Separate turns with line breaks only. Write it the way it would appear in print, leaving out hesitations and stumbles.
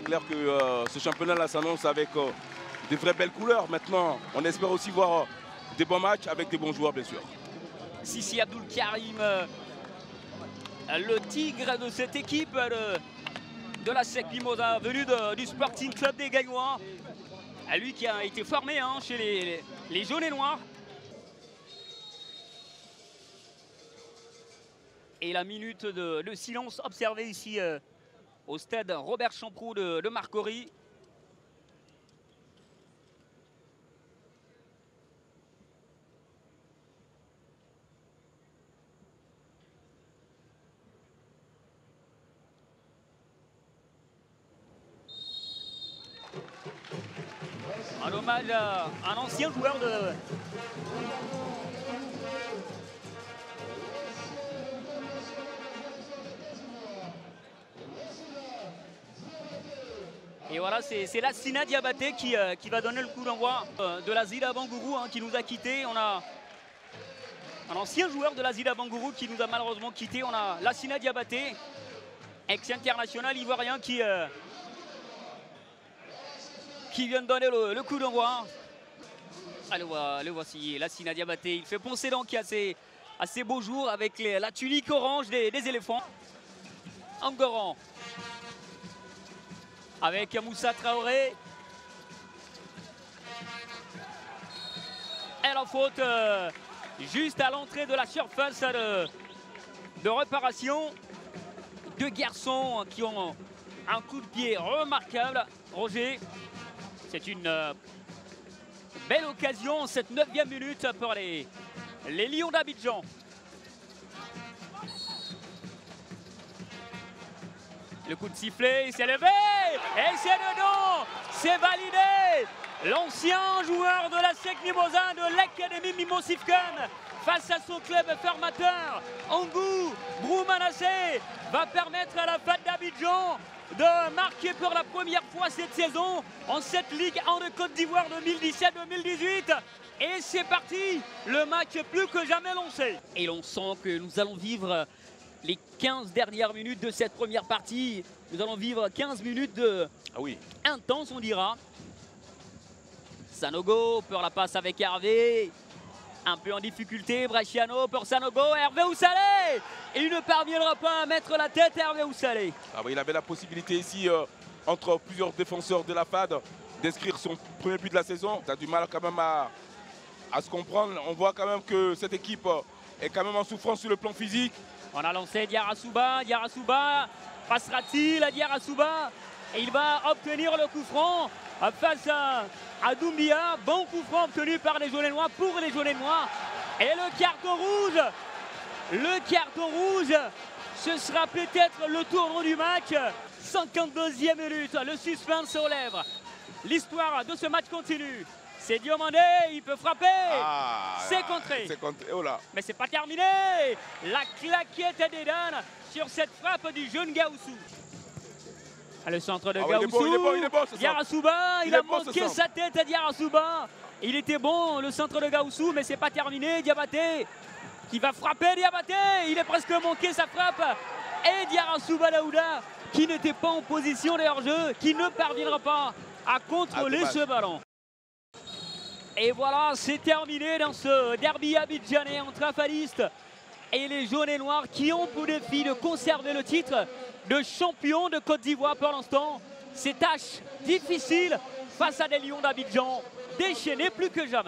clair que ce championnat-là s'annonce avec de vraies belles couleurs. Maintenant, on espère aussi voir des bons matchs avec des bons joueurs, bien sûr.
Sissi Abdul Karim, le tigre de cette équipe de la SEC Mimosa, venu du Sporting Club des Gagnois. Lui qui a été formé chez les jaunes et noirs. Et la minute de silence observée ici au stade Robert Champroux de Marcory. Un hommage à un ancien joueur de... Et voilà, c'est Lassina Diabaté qui va donner le coup d'envoi de la Zida Bangourou qui nous a quittés. On a un ancien joueur de la Zida Bangourou qui nous a malheureusement quittés. On a Lassina Diabaté, ex-international ivoirien qui vient de donner le coup d'envoi. Le voici, Lassina Diabaté. Il fait poncer donc à ces beaux jours avec la tunique orange des éléphants. Angoran. Avec Moussa Traoré. Et la faute juste à l'entrée de la surface de réparation. Deux garçons qui ont un coup de pied remarquable. Roger, c'est une belle occasion, cette 9e minute pour les Lions d'Abidjan. Le coup de sifflet, il s'est levé et c'est dedans, c'est validé. L'ancien joueur de la SEC Mimosa de l'Académie Mimosifkan face à son club formateur, Angou Broummanassé, va permettre à la FAD d'Abidjan de marquer pour la première fois cette saison en cette Ligue 1 de Côte d'Ivoire 2017-2018. Et c'est parti, le match plus que jamais lancé. Et l'on sent que nous allons vivre les 15 dernières minutes de cette première partie. Nous allons vivre 15 minutes de intense, on dira. Sanogo pour la passe avec Hervé. Un peu en difficulté, Bresciano pour Sanogo, Hervé Oussalé. Et il ne parviendra pas à mettre la tête, Hervé Oussalé.
Il avait la possibilité ici, entre plusieurs défenseurs de la FAD, d'inscrire son premier but de la saison. Il a du mal quand même à se comprendre. On voit quand même que cette équipe est quand même en souffrance sur le plan physique.
On a lancé Diarra-Souba. Diarra-Souba passera-t-il à Diarra-Souba? Et il va obtenir le coup franc face à Doumbia. Bon coup franc obtenu par les jaunes et noirs pour les jaunes et noirs. Et le carton rouge, ce sera peut-être le tournant du match. 52e minute, le suspense aux lèvres. L'histoire de ce match continue. C'est Diomandé, il peut frapper. C'est contré.
Oh là.
Mais c'est pas terminé. La claquette d'Eden sur cette frappe du jeune Gaoussou. Le centre de Gaoussou.
Il est bon,
Diarra-Souba, il a manqué sa tête à Diarra-Souba. Il était bon, le centre de Gaoussou, mais c'est pas terminé. Diabaté qui va frapper. Diabaté, il est presque manqué sa frappe. Et Diarra-Souba Daouda qui n'était pas en position de hors-jeu, qui ne parviendra pas à contrôler ce ballon. Et voilà, c'est terminé dans ce derby abidjanais entre Afadistes et les jaunes et noirs qui ont pour défi de conserver le titre de champion de Côte d'Ivoire pour l'instant. C'est tâche difficile face à des Lions d'Abidjan, déchaînés plus que jamais.